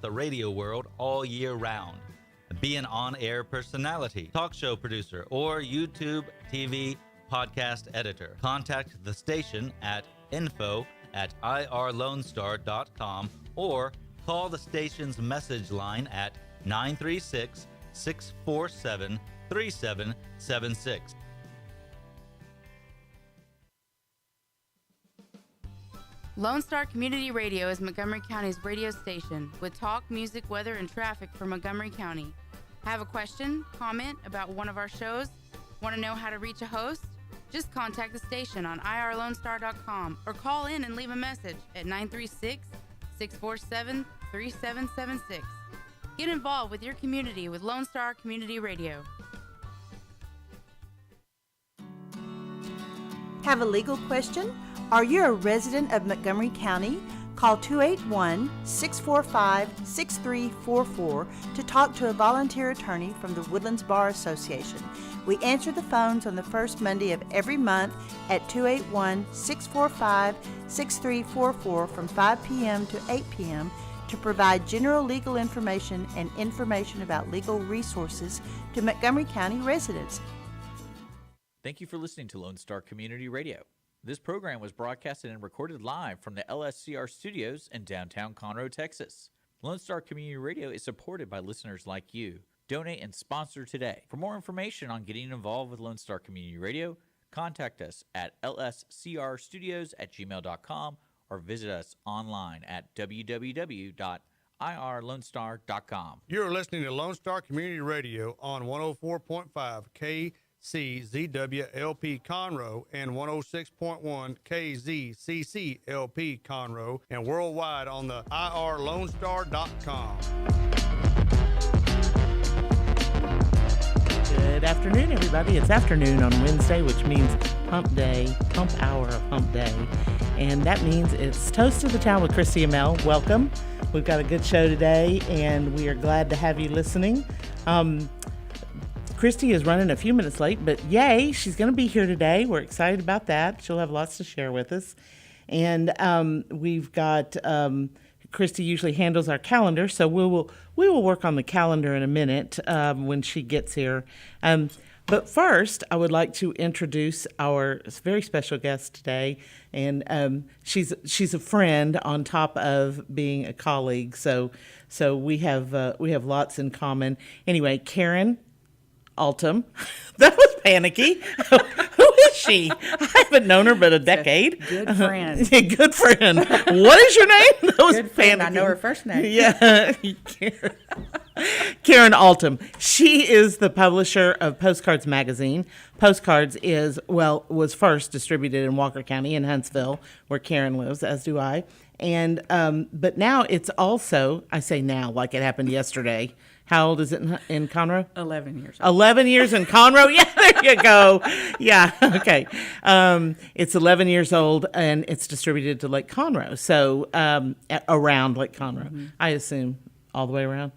the radio world all year round. Be an on-air personality, talk show producer, or YouTube, TV, podcast editor. Contact the station at info@irlonestar.com or call the station's message line at 936-647-3776. Lone Star Community Radio is Montgomery County's radio station with talk, music, weather, and traffic for Montgomery County. Have a question, comment about one of our shows? Want to know how to reach a host? Just contact the station on irlonestar.com or call in and leave a message at 936-647-3776. Get involved with your community with Lone Star Community Radio. Have a legal question? Are you a resident of Montgomery County? Call 281-645-6344 to talk to a volunteer attorney from the Woodlands Bar Association. We answer the phones on the first Monday of every month at 281-645-6344 from 5 p.m. to 8 p.m. to provide general legal information and information about legal resources to Montgomery County residents. Thank you for listening to Lone Star Community Radio. This program was broadcasted and recorded live from the LSCR studios in downtown Conroe, Texas. Lone Star Community Radio is supported by listeners like you. Donate and sponsor today. For more information on getting involved with Lone Star Community Radio, contact us at lscrstudios@gmail.com or visit us online at www.irlonestar.com. You're listening to Lone Star Community Radio on 104.5 KCZWLP Conroe and 106.1 KZCCLP Conroe and worldwide on the irlonestar.com. Good afternoon, everybody. It's afternoon on Wednesday, which means hump day, hump hour of hump day. And that means it's Toast to the Town with Kristi Mel. Welcome. We've got a good show today, and we are glad to have you listening. Kristi is running a few minutes late, but yay, she's going to be here today. We're excited about that. She'll have lots to share with us. And we've got, Kristi usually handles our calendar, so we will work on the calendar in a minute when she gets here. But first, I would like to introduce our very special guest today, and she's a friend on top of being a colleague. So we have lots in common. Anyway, Karen Altum. That was panicky. Who is she? I haven't known her but a decade. Good friend. Good friend. What is your name? That was good friend. panicky. I know her first name. Yeah. Karen Altum. She is the publisher of POSTCARDS magazine. POSTCARDS was first distributed in Walker County in Huntsville, where Karen lives, as do I. And but now it's also, I say now like it happened yesterday. How old is it in Conroe? 11 years old. 11 years in Conroe? Yeah, there you go. Yeah, okay. It's 11 years old, and it's distributed to Lake Conroe, so around Lake Conroe. Mm-hmm. I assume all the way around?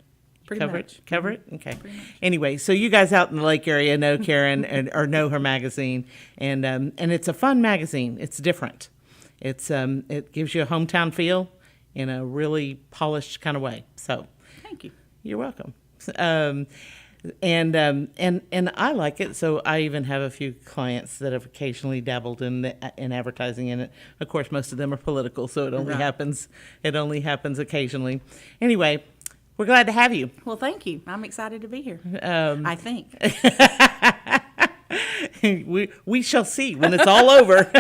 Pretty much. Cover it? Okay. Anyway, so you guys out in the Lake area know Karen or know her magazine, and it's a fun magazine. It's different. It gives you a hometown feel in a really polished kind of way. So thank you. You're welcome. And I like it. So I even have a few clients that have occasionally dabbled in advertising in it. Of course, most of them are political, so it only happens occasionally. Anyway, we're glad to have you. Well, thank you. I'm excited to be here. I think. We shall see when it's all over.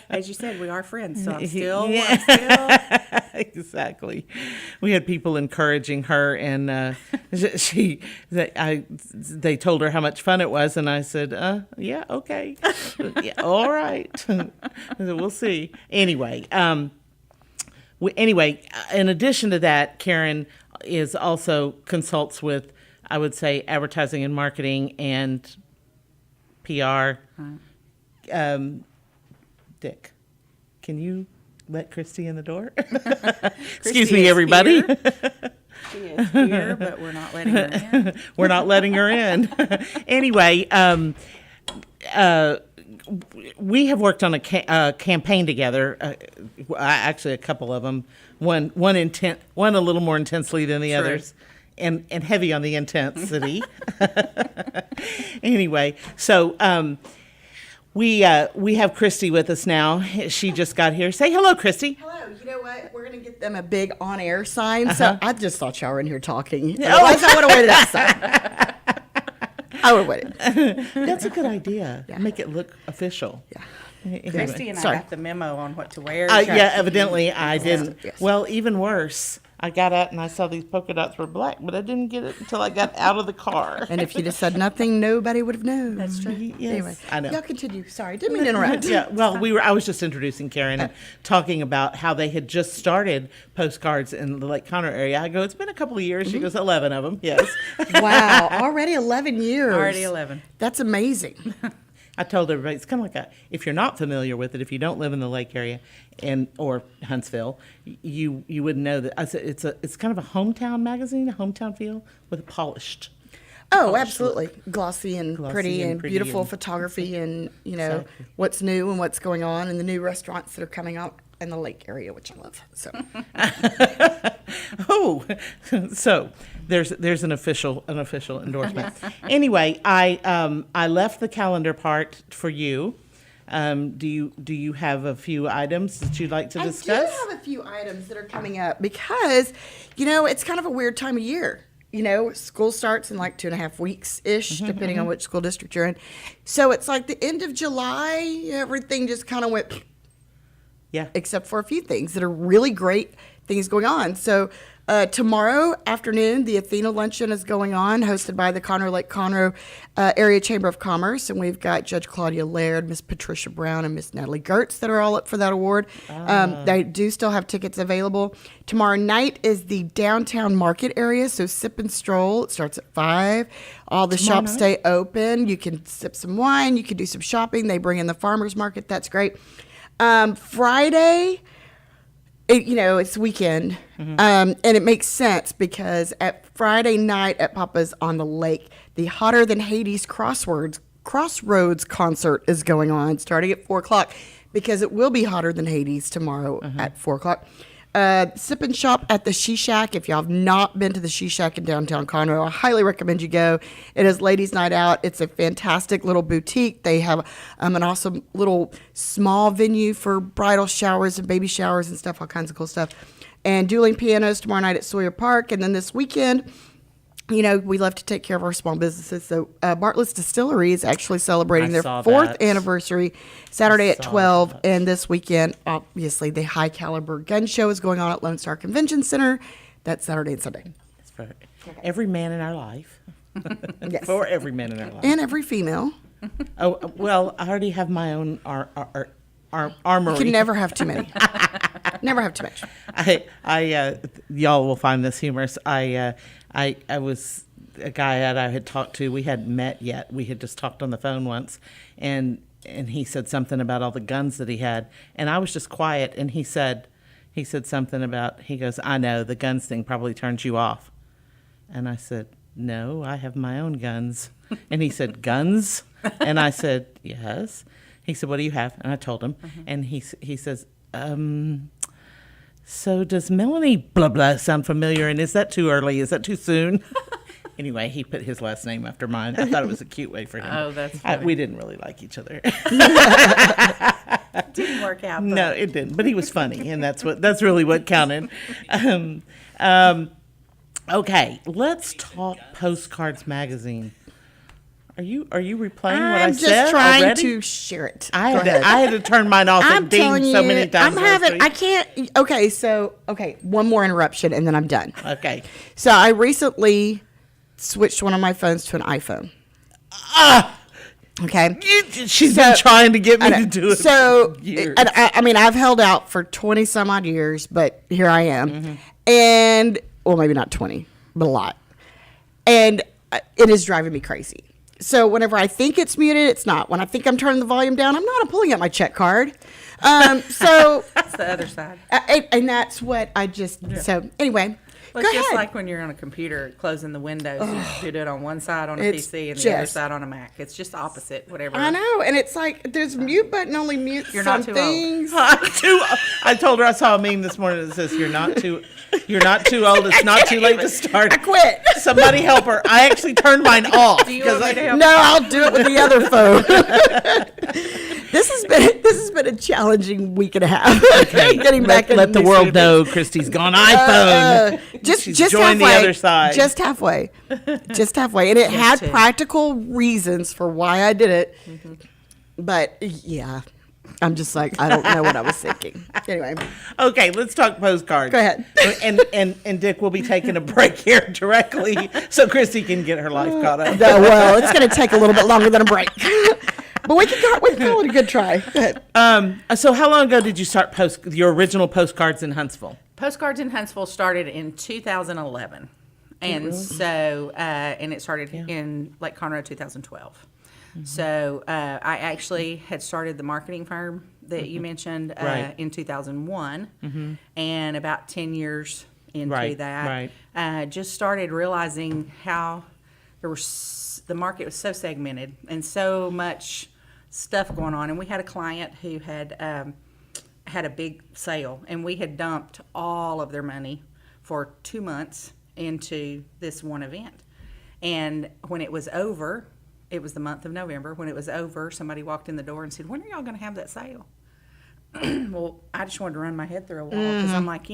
As you said, we are friends, so I'm still. Exactly. We had people encouraging her, and they told her how much fun it was, and I said, yeah, okay. Yeah, all right. I said, we'll see. Anyway, in addition to that, Karen is also consults with, I would say, advertising and marketing and PR. Dick, can you let Kristi in the door? Excuse me, everybody. She is here, but we're not letting her in. We're not letting her in. Anyway, we have worked on a campaign together. Actually, a couple of them. One a little more intensely than the others, and heavy on the intensity. Anyway, so we have Kristi with us now. She just got here. Say hello, Kristi. Hello. You know what? We're going to get them a big on-air sign. So I just thought y'all were in here talking. Otherwise, I would have waited outside. I would have waited. That's a good idea. Yeah. Make it look official. Yeah. Anyway, Kristi and I got the memo on what to wear. Yeah, evidently I didn't. Yes. Well, even worse. I got out and I saw these polka dots were black, but I didn't get it until I got out of the car. And if you'd have said nothing, nobody would have known. That's true. Yes, Anyway, I know. y'all continue. Sorry, didn't mean to interrupt. Yeah, well, I was just introducing Karen and talking about how they had just started postcards in the Lake Conroe area. I go, it's been a couple of years. She goes, 11 of them. Yes. Wow, already 11 years. Already 11. That's amazing. I told everybody it's kind of like if you're not familiar with it, if you don't live in the lake area or Huntsville, you wouldn't know that. I said it's kind of a hometown magazine, a hometown feel with a polished. Oh, absolutely. Glossy and pretty and pretty beautiful and- photography and, Exactly. what's new and what's going on and the new restaurants that are coming out in the lake area, which I love. So Oh, so there's an official endorsement. Anyway, I left the calendar part for you. Do you have a few items that you'd like to discuss? I do have a few items that are coming up because, it's kind of a weird time of year. School starts in like 2.5 weeks-ish, depending on which school district you're in. So it's like the end of July, everything just kind of went, Yeah. except for a few things that are really great things going on. So tomorrow afternoon, the Athena Luncheon is going on, hosted by the Lake Conroe Area Chamber of Commerce. And we've got Judge Claudia Laird, Miss Patricia Brown, and Miss Natalie Gertz that are all up for that award. They do still have tickets available. Tomorrow night is the downtown market area, so sip and stroll. It starts at 5. All the shops stay open. You can sip some wine. You can do some shopping. They bring in the farmers market. That's great. Friday, it's weekend, and it makes sense because at Friday night at Papa's on the Lake, the Hotter Than Hades Crossroads concert is going on, starting at 4 o'clock, because it will be hotter than Hades tomorrow at 4 o'clock. Sip and shop at the She Shack. If y'all have not been to the She Shack in downtown Conroe, I highly recommend you go. It is ladies' night out. It's a fantastic little boutique. They have an awesome little small venue for bridal showers and baby showers and stuff, all kinds of cool stuff. And dueling pianos tomorrow night at Sawyer Park. And then this weekend, we love to take care of our small businesses. So Bartlett's Distillery is actually celebrating their 4th anniversary Saturday at 12. And this weekend, obviously, the High Caliber Gun Show is going on at Lone Star Convention Center. That's Saturday and Sunday. It's for every man in our life. Yes. For every man in our life. And every female. Oh, well, I already have my own armory. You can never have too many. Never have too much. Y'all will find this humorous. I was a guy that I had talked to. We hadn't met yet. We had just talked on the phone once, and he said something about all the guns that he had, and I was just quiet. And he said something about. He goes, "I know the guns thing probably turns you off," and I said, "No, I have my own guns." And he said, "Guns?" And I said, "Yes." He said, "What do you have?" And I told him, and he says, "So does Melanie blah blah sound familiar? And is that too early? Is that too soon?" Anyway, he put his last name after mine. I thought it was a cute way for him. Oh, that's funny. We didn't really like each other. Didn't work out. But. No, it didn't. But he was funny, and that's really what counted. Okay, let's talk Postcards magazine. Are you replaying what I said? I'm just trying already? to share it. I had to turn mine off and ding so many times. I can't. Okay, one more interruption and then I'm done. Okay. So I recently switched one of my phones to an iPhone. Okay. She's been trying to get me to do it So, for years. and I've held out for 20 some odd years, but here I am. And, well, maybe not 20, but a lot. And it is driving me crazy. So whenever I think it's muted, it's not. When I think I'm turning the volume down, I'm not. I'm pulling out my check card. So That's the other side. and that's what I just. Yeah. So anyway, Well, it's just like when you're on a computer, closing the windows, you do it on one side on a PC and the other side on a Mac. It's just opposite, whatever. I know, and it's like there's mute button only mutes You're some not too things. I told her I saw a meme this morning that says you're not too old. It's not too late to start. I quit. Somebody help her. I actually turned mine off. Do you want me to help? No, I'll do it with the other phone. This has been a challenging week and a half. Okay, Getting back let the world know Kristi's gone iPhone. She's just joined halfway, the other side. Just halfway, and it had practical reasons for why I did it. Mm-hmm. But yeah, I'm just like, I don't know what I was thinking. Anyway, okay, let's talk postcards. Go ahead. And Dick will be taking a break here directly so Kristi can get her life caught up. No, well, it's going to take a little bit longer than a break. But we can call it a good try. Go ahead. So how long ago did you start your original postcards in Huntsville? Postcards in Huntsville started in 2011. And so, and it started in Lake Conroe 2012. Mm-hmm. So I actually had started the marketing firm that you mentioned in 2001. And about 10 years into that, just started realizing how the market was so segmented and so much stuff going on. And we had a client who had had a big sale, and we had dumped all of their money for 2 months into this one event. And when it was over, it was the month of November. When it was over, somebody walked in the door and said, "When are y'all going to have that sale?" Well, I just wanted to run my head through a wall because I'm like,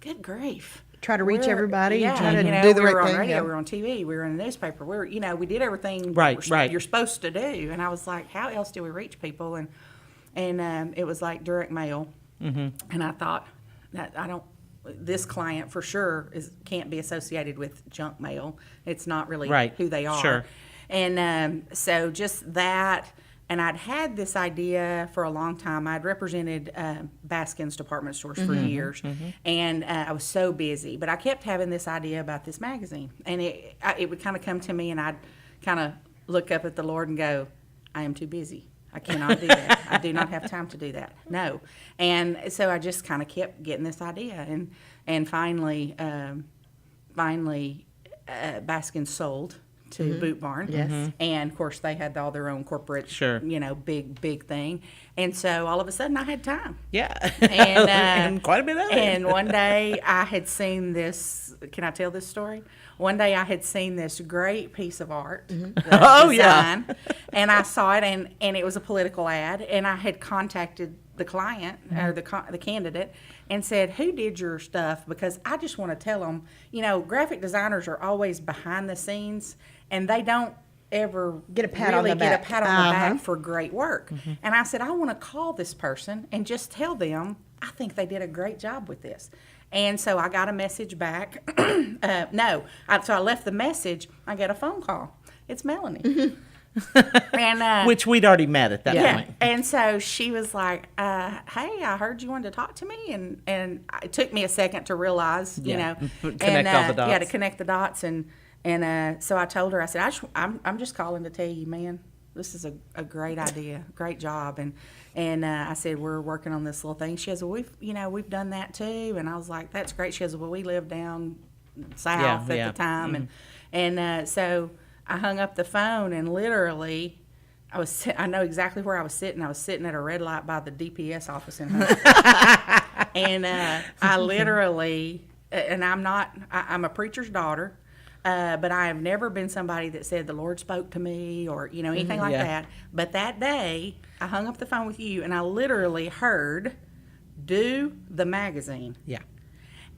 good grief. Try to reach everybody. Yeah, try to do the we were right on thing. radio, we were on TV, we were in the newspaper. We did everything you're supposed to do. And I was like, how else do we reach people? And it was like direct mail. And I thought that this client for sure can't be associated with junk mail. It's not really who they are. Sure. And so just that. And I'd had this idea for a long time. I'd represented Baskin's department stores for years, and I was so busy. But I kept having this idea about this magazine, and it would kind of come to me, and I'd kind of look up at the Lord and go, "I am too busy. I cannot do that. I do not have time to do that. No." And so I just kind of kept getting this idea, and finally, Baskin sold to Boot Barn. Yes. And of course they had all their own corporate, Sure. big thing. And so all of a sudden I had time. Yeah. And, and quite a bit of it. And one day I had seen this, can I tell this story? One day I had seen this great piece of art. Design, and I saw it, and it was a political ad, and I had contacted the client or the candidate and said, "Who did your stuff?" Because I just want to tell them, graphic designers are always behind the scenes, and they don't ever get a pat on the back for great work. And I said, I want to call this person and just tell them I think they did a great job with this. And so I got a message back. So I left the message. I got a phone call. It's Melanie. And which we'd already met at that point. And so she was like, "Hey, I heard you wanted to talk to me," and it took me a second to realize, connect all the dots. Yeah, to connect the dots, and so I told her, I said, I'm just calling to tell you, man, this is a great idea, great job, and I said, we're working on this little thing. She goes, well, we've done that too, and I was like, that's great. She goes, well, we live down south at the time, and so I hung up the phone, and literally, I know exactly where I was sitting. I was sitting at a red light by the DPS office in Huntsville. And I literally, and I'm a preacher's daughter, but I have never been somebody that said the Lord spoke to me or, anything like that. But that day, I hung up the phone with you, and I literally heard, "Do the magazine." Yeah.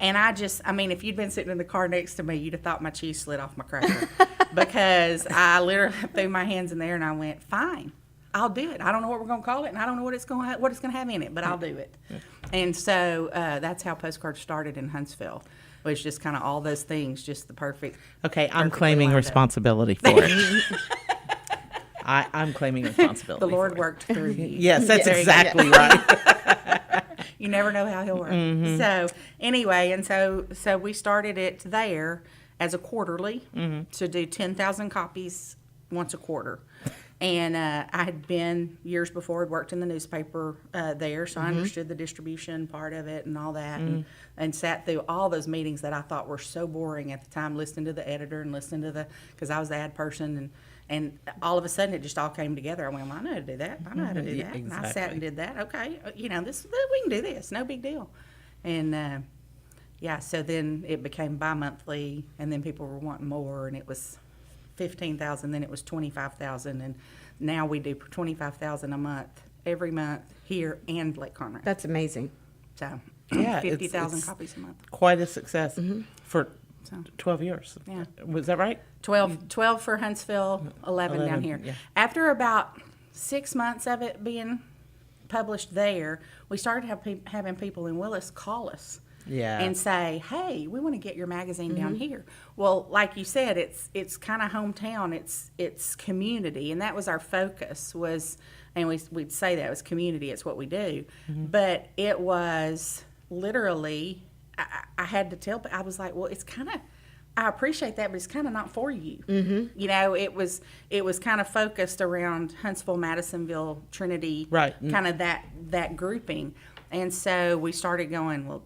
And if you'd been sitting in the car next to me, you'd have thought my cheese slid off my cracker. Because I literally threw my hands in there and I went, fine, I'll do it. I don't know what we're going to call it, and I don't know what it's going to have in it, but I'll do it. Yeah. And so that's how Postcards started in Huntsville. It was just kind of all those things, just the perfect. Okay, I'm claiming responsibility for it. I'm claiming responsibility. The Lord worked through you. Yes, that's exactly right. You never know how he'll work. So anyway, and so we started it there as a quarterly to do 10,000 copies once a quarter. And I had been, years before, had worked in the newspaper there, so I understood the distribution part of it and all that, and sat through all those meetings that I thought were so boring at the time, listening to the editor and listening to because I was the ad person, and all of a sudden it just all came together. I went, well, I know how to do that. I know how to do that. And I sat and did that. Okay, we can do this. No big deal. And so then it became bi-monthly, and then people were wanting more, and it was $15,000, then it was $25,000, and now we do $25,000 a month, every month here and Lake Conroe. That's amazing. So Yeah, 50,000 copies a month. Quite a success for 12 years. Yeah. Was that right? 12 for Huntsville, 11 down here. yeah. After about 6 months of it being published there, we started having people in Willis call us. Yeah. And say, hey, we want to get your magazine down here. Well, like you said, it's kind of hometown. It's community, and that was our focus. And we'd say that it was community. It's what we do. But it was literally, I had to tell. I was like, well, it's kind of. I appreciate that, but it's kind of not for you. You know, it was kind of focused around Huntsville, Madisonville, Trinity, Right. Kind of that grouping. And so we started going, well,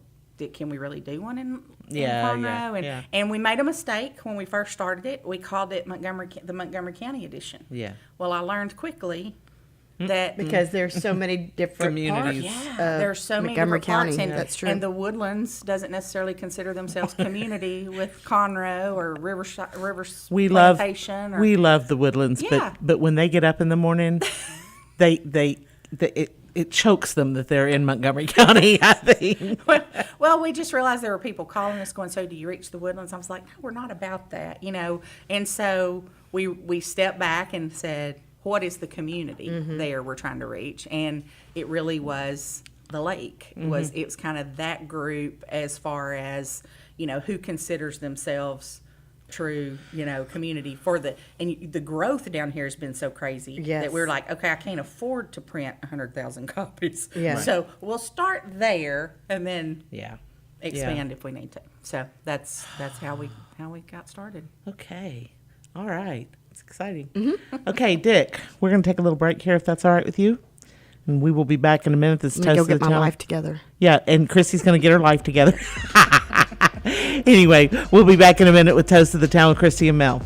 can we really do one in Conroe? And we made a mistake when we first started it. We called it the Montgomery County edition. Yeah. Well, I learned quickly that Because there's so many different Communities. parts. there's so many Montgomery different parts, County. and That's true. And the Woodlands doesn't necessarily consider themselves community with Conroe or Rivers Plantation. We love the Woodlands, Yeah. but when they get up in the morning, it chokes them that they're in Montgomery County, I think. Well, we just realized there were people calling us going, so do you reach the Woodlands? I was like, no, we're not about that, you know. And so we stepped back and said, what is the community there we're trying to reach? And it really was the lake. It was kind of that group as far as, you know, who considers themselves true, you know, community and the growth down here has been so crazy Yes. that we're like, okay, I can't afford to print 100,000 copies. Yeah. Right. So we'll start there and then Yeah. expand if we need to. So that's how we got started. Okay. All right. It's exciting. Okay, Dick, we're going to take a little break here if that's all right with you. And we will be back in a minute. This is Let me Toast go of get the my Town. life together. Yeah, and Kristi's going to get her life together. Anyway, we'll be back in a minute with Toast of the Town with Kristi and Mel.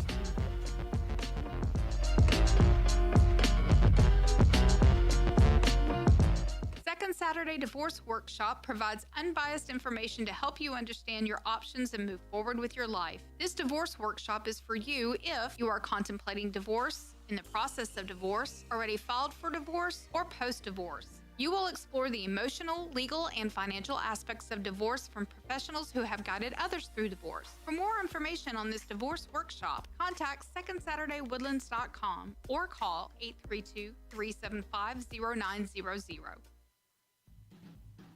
Second Saturday Divorce Workshop provides unbiased information to help you understand your options and move forward with your life. This divorce workshop is for you if you are contemplating divorce, in the process of divorce, already filed for divorce, or post-divorce. You will explore the emotional, legal, and financial aspects of divorce from professionals who have guided others through divorce. For more information on this divorce workshop, contact SecondSaturdayWoodlands.com or call 832-375-0900.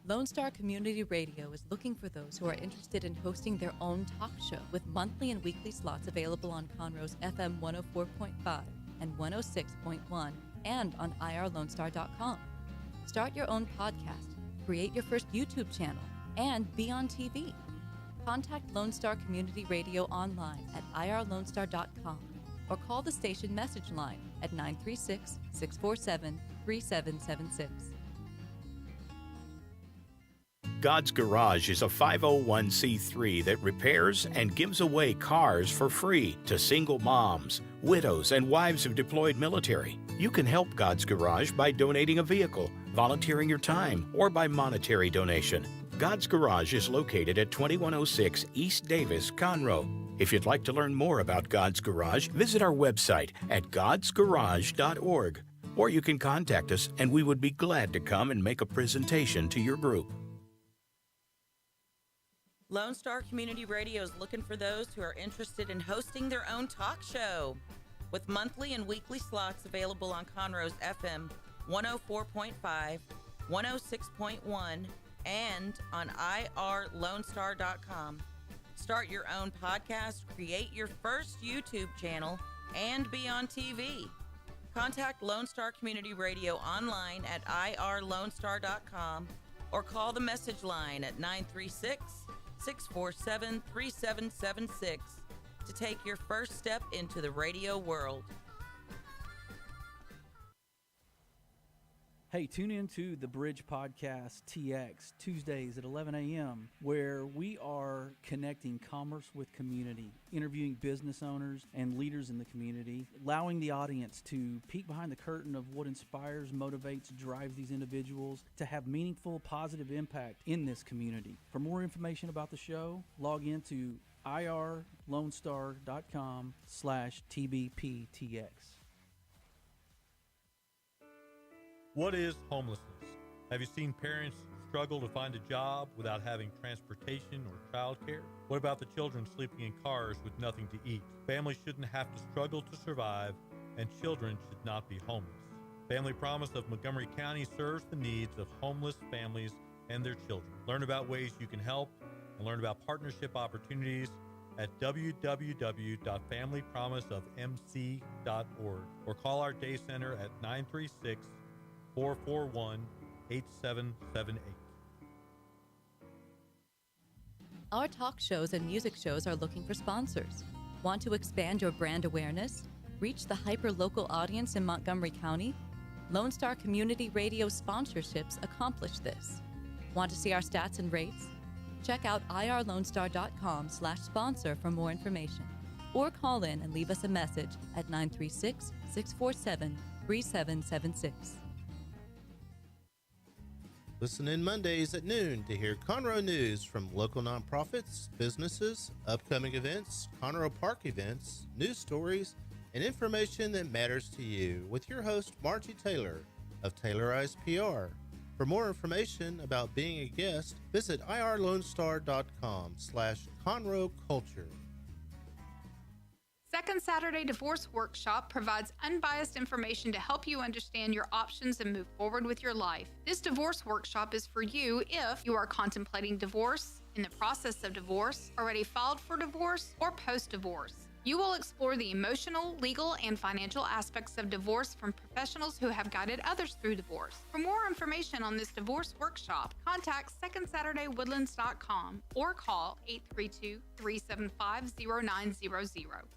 Lone Star Community Radio is looking for those who are interested in hosting their own talk show with monthly and weekly slots available on Conroe's FM 104.5 and 106.1 and on irlonestar.com. Start your own podcast, create your first YouTube channel, and be on TV. Contact Lone Star Community Radio online at irlonestar.com or call the station message line at 936-647-3776. God's Garage is a 501c3 that repairs and gives away cars for free to single moms, widows, and wives of deployed military. You can help God's Garage by donating a vehicle, volunteering your time, or by monetary donation. God's Garage is located at 2106 East Davis, Conroe. If you'd like to learn more about God's Garage, visit our website at godsgarage.org. Or you can contact us and we would be glad to come and make a presentation to your group. Lone Star Community Radio is looking for those who are interested in hosting their own talk show. With monthly and weekly slots available on Conroe's FM 104.5, 106.1, and on irlonestar.com. Start your own podcast, create your first YouTube channel, and be on TV. Contact Lone Star Community Radio online at irlonestar.com or call the message line at 936-647-3776 to take your first step into the radio world. Hey, tune in to the Bridge Podcast TX Tuesdays at 11 a.m., where we are connecting commerce with community, interviewing business owners and leaders in the community, allowing the audience to peek behind the curtain of what inspires, motivates, drives these individuals to have meaningful, positive impact in this community. For more information about the show, log into irlonestar.com/TBPTX. What is homelessness? Have you seen parents struggle to find a job without having transportation or childcare? What about the children sleeping in cars with nothing to eat? Families shouldn't have to struggle to survive, and children should not be homeless. Family Promise of Montgomery County serves the needs of homeless families and their children. Learn about ways you can help and learn about partnership opportunities at www.familypromiseofmc.org or call our day center at 936-441-8778. Our talk shows and music shows are looking for sponsors. Want to expand your brand awareness? Reach the hyper-local audience in Montgomery County? Lone Star Community Radio sponsorships accomplish this. Want to see our stats and rates? Check out irlonestar.com/sponsor for more information. Or call in and leave us a message at 936-647-3776. Listen in Mondays at noon to hear Conroe news from local nonprofits, businesses, upcoming events, Conroe Park events, news stories, and information that matters to you with your host, Margie Taylor of Taylorized PR. For more information about being a guest, visit irlonestar.com/Conroe Culture. Second Saturday Divorce Workshop provides unbiased information to help you understand your options and move forward with your life. This divorce workshop is for you if you are contemplating divorce, in the process of divorce, already filed for divorce, or post-divorce. You will explore the emotional, legal, and financial aspects of divorce from professionals who have guided others through divorce. For more information on this divorce workshop, contact SecondSaturdayWoodlands.com or call 832-375-0900.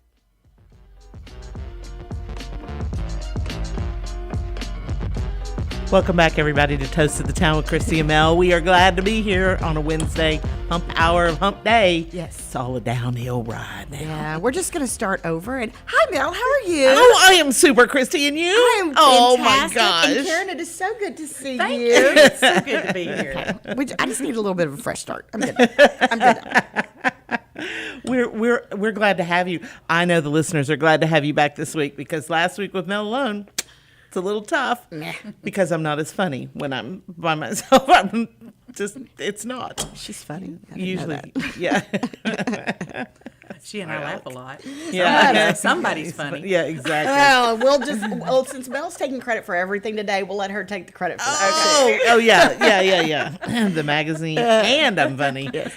Welcome back, everybody, to Toast of the Town with Kristi and Mel. We are glad to be here on a Wednesday, hump hour of hump day. Yes. It's all a downhill ride now. Yeah, we're just going to start over. And hi, Mel, how are you? Oh, I am super, Kristi, and you? I am Oh, fantastic. my gosh. And Karen, it is so good to see Thank you. you. It's so good to be here. I just need a little bit of a fresh start. I'm good. I'm good. We're glad to have you. I know the listeners are glad to have you back this week because last week with Mel alone, it's a little tough because I'm not as funny when I'm by myself. It's not. She's funny. Usually, yeah. She and I laugh a lot. Yeah. Somebody's funny. Yeah, exactly. Well, since Mel's taking credit for everything today, we'll let her take the credit for that. Oh, yeah. The magazine, and I'm funny. Yes.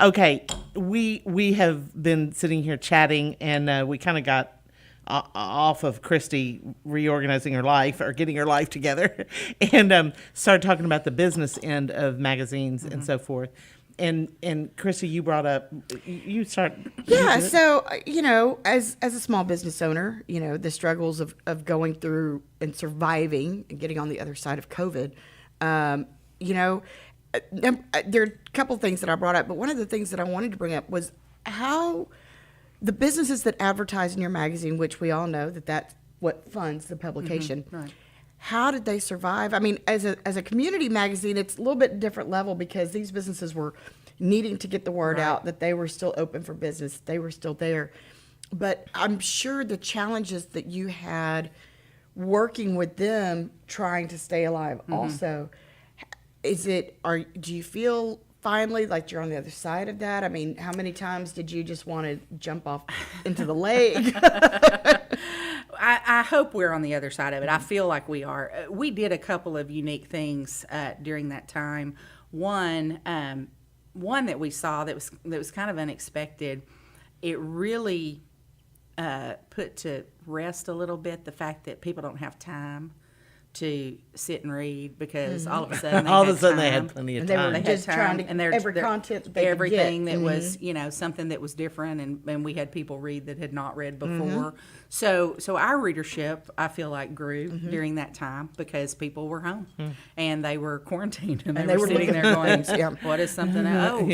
Okay, we have been sitting here chatting, and we kind of got off of Kristi reorganizing her life or getting her life together, and started talking about the business end of magazines and so forth. And Kristi, you brought up, you start. Yeah, so, as a small business owner, the struggles of going through and surviving and getting on the other side of COVID, there are a couple things that I brought up, but one of the things that I wanted to bring up was how the businesses that advertise in your magazine, which we all know that's what funds the publication, Right. How did they survive? I mean, as a community magazine, it's a little bit different level because these businesses were needing to get the word out that they were still open for business. They were still there. But I'm sure the challenges that you had working with them trying to stay alive also, do you feel finally like you're on the other side of that? I mean, how many times did you just want to jump off into the lake? I hope we're on the other side of it. I feel like we are. We did a couple of unique things during that time. One that we saw that was kind of unexpected. It really put to rest a little bit the fact that people don't have time to sit and read because all of a sudden they had plenty of time. They had just time, trying to and they're every content they could everything get. that was something that was different, and we had people read that had not read before. So our readership, I feel like, grew during that time because people were home and they were quarantined and they were sitting there going, "What is something?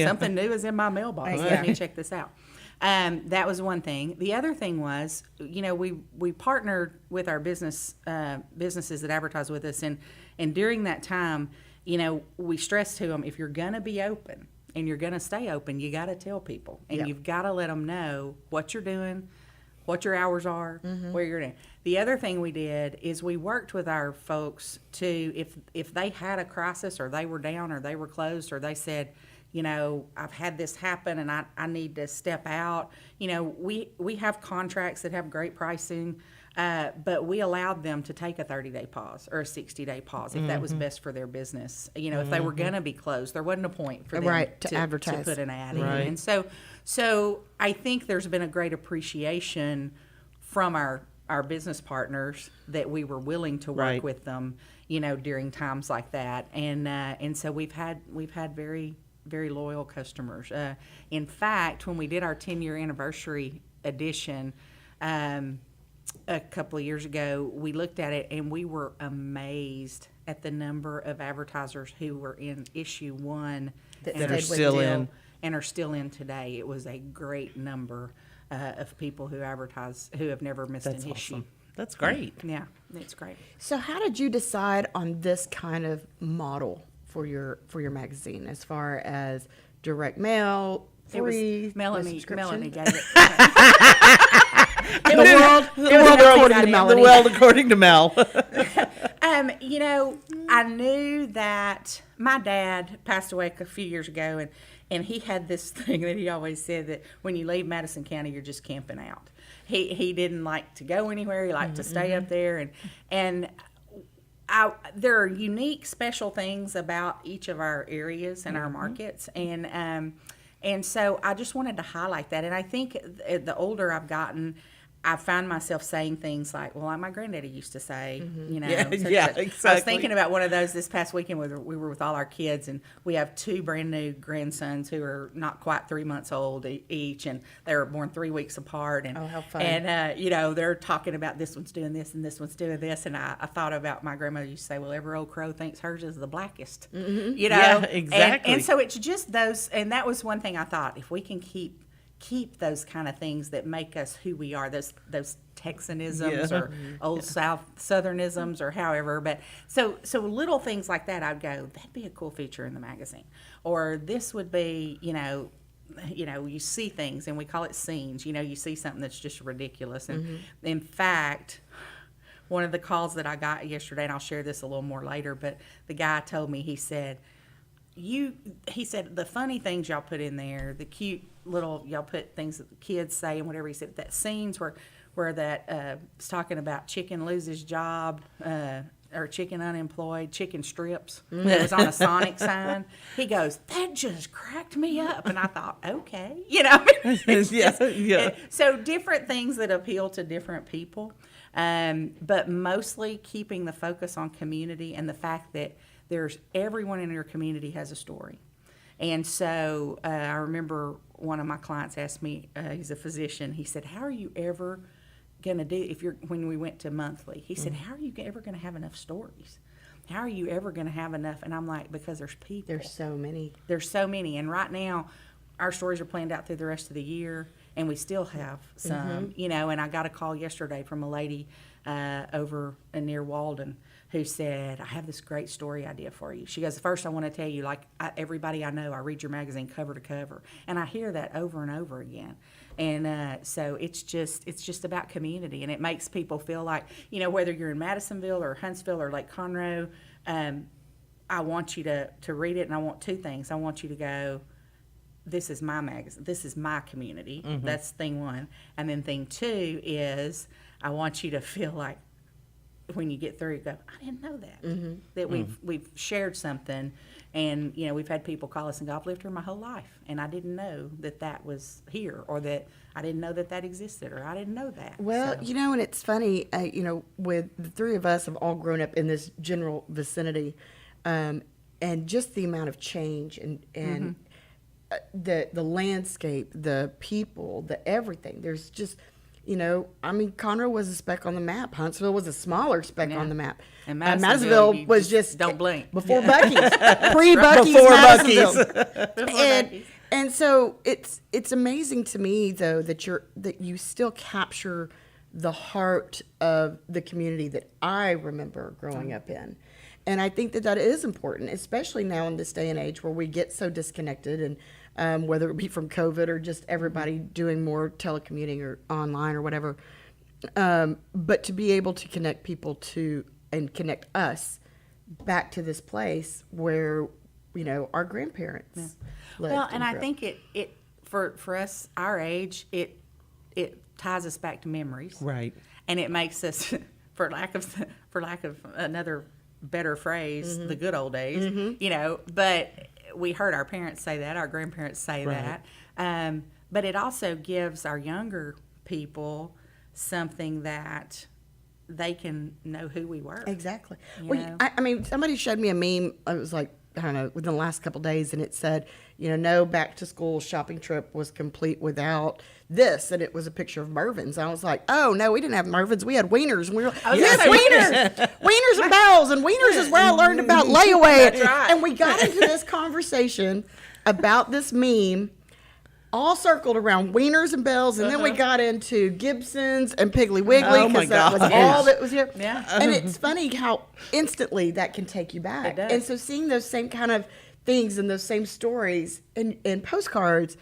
Something new is in my mailbox. Let me check this out." That was one thing. The other thing was, we partnered with our businesses that advertise with us, and during that time, we stressed to them, if you're gonna be open and you're gonna stay open, you got to tell people, and you've got to let them know what you're doing, what your hours are, where you're doing. The other thing we did is we worked with our folks to, if they had a crisis or they were down or they were closed or they said, I've had this happen and I need to step out. We have contracts that have great pricing, but we allowed them to take a 30-day pause or a 60-day pause if that was best for their business. If they were going to be closed, there wasn't a point for them to advertise, to put an ad in. And so I think there's been a great appreciation from our business partners that we were willing to work with them, during times like that. And so we've had very, very loyal customers. In fact, when we did our 10-year anniversary edition a couple of years ago, we looked at it and we were amazed at the number of advertisers who were in issue 1 that are still in and are still in today. It was a great number of people who advertise who have never missed an issue. That's great. Yeah, it's great. So how did you decide on this kind of model for your magazine, as far as direct mail, free, Melanie gave it. The world according to Mel. I knew that my dad passed away a few years ago, and he had this thing that he always said, that when you leave Madison County, you're just camping out. He didn't like to go anywhere. He liked to stay up there, and there are unique, special things about each of our areas and our markets, and so I just wanted to highlight that. And I think the older I've gotten, I found myself saying things like my granddaddy used to say, exactly. I was thinking about one of those this past weekend where we were with all our kids, and we have 2 brand new grandsons who are not quite 3 months old each, and they were born 3 weeks apart. And, how fun. And, they're talking about this one's doing this and this one's doing this. And I thought about my grandmother used to say, well, every old crow thinks hers is the blackest, Yeah, exactly. And so it's just those, and that was one thing I thought, if we can keep those kind of things that make us who we are, those Texanisms or old Southernisms or however. But so little things like that, I'd go, that'd be a cool feature in the magazine. Or this would be, you see things, and we call it scenes. You see something that's just ridiculous. And in fact, one of the calls that I got yesterday, and I'll share this a little more later, but the guy told me, he said, the funny things y'all put in there, the cute little, y'all put things that the kids say and whatever. He said that scenes where that was talking about chicken loses job, or chicken unemployed, chicken strips. That was on a Sonic sign. He goes, that just cracked me up. And I thought, okay, So different things that appeal to different people, but mostly keeping the focus on community and the fact that everyone in your community has a story. And so I remember one of my clients asked me, he's a physician, he said, how are you ever going to do, when we went to monthly, he said, how are you ever going to have enough stories? How are you ever going to have enough? And I'm like, because there's people. There's so many. There's so many. And right now, our stories are planned out through the rest of the year, and we still have some, and I got a call yesterday from a lady over near Walden who said, I have this great story idea for you. She goes, first I want to tell you, everybody I know, I read your magazine cover to cover. And I hear that over and over again. And so it's just about community, and it makes people feel like, whether you're in Madisonville or Huntsville or Lake Conroe, I want you to read it, and I want 2 things. I want you to go, this is my magazine, this is my community. That's thing 1. And then thing 2 is I want you to feel like when you get through, you go, I didn't know that. Mm-hmm. That we've shared something, and we've had people call us and go, I've lived here my whole life, and I didn't know that was here, or that I didn't know that existed, or I didn't know that. Well, So, and it's funny, with the three of us have all grown up in this general vicinity, and just the amount of change and the landscape, the people, the everything. There's just, Conroe was a speck on the map. Huntsville was a smaller speck on the map. And Madisonville was just don't blink. Before Buc-ee's, pre-Buc-ee's, Before Madisonville. And so it's amazing to me though that you still capture the heart of the community that I remember growing up in. And I think that is important, especially now in this day and age where we get so disconnected, and whether it be from COVID or just everybody doing more telecommuting or online or whatever. But to be able to connect people and connect us back to this place where, our grandparents lived. Well, and I think it for us, our age, it ties us back to memories. Right. And it makes us, for lack of another better phrase, the good old days, but we heard our parents say that, our grandparents say that. But it also gives our younger people something that they can know who we were. Exactly. Somebody showed me a meme. It was like, I don't know, within the last couple of days, and it said, no back to school shopping trip was complete without this, and it was a picture of Mervyn's. I was like, oh no, we didn't have Mervyn's, we had Wieners, and we were like, yes, Wieners and Bells, and Wieners is where I learned about layaway. That's right. And we got into this conversation about this meme, all circled around Wieners and Bells, and then we got into Gibson's and Piggly Wiggly, because that was all that was here. Yeah. And it's funny how instantly that can take you back. It does. And so seeing those same kind of things and those same stories in postcards,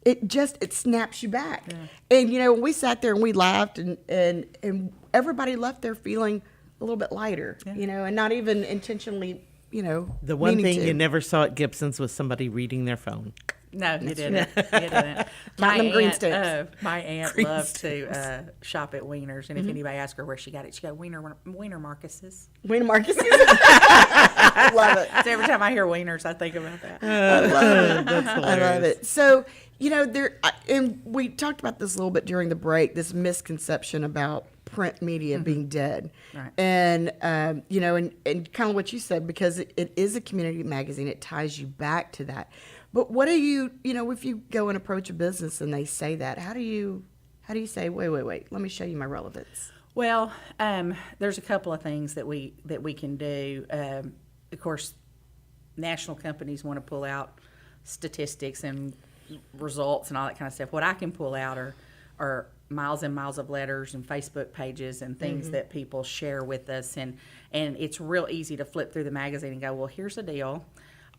it snaps you back. Yeah. And we sat there and we laughed, and everybody left there feeling a little bit lighter, and not even intentionally, The one thing to. you never saw at Gibson's was somebody reading their phone. No, you didn't. You didn't. My aunt loved to shop at Wieners, and if anybody asked her where she got it, she got Wiener Marcus's. Wiener Marcus's. I love it. So every time I hear Wieners, I think about that. I love it. That's hilarious. I love it. So, and we talked about this a little bit during the break, this misconception about print media being dead. Right. And, and kind of what you said, because it is a community magazine, it ties you back to that. But what do you, if you go and approach a business and they say that, how do you say, wait, let me show you my relevance? Well, there's a couple of things that we can do. Of course, national companies want to pull out statistics and results and all that kind of stuff. What I can pull out are miles and miles of letters and Facebook pages and things that people share with us, and it's real easy to flip through the magazine and go, well, here's the deal.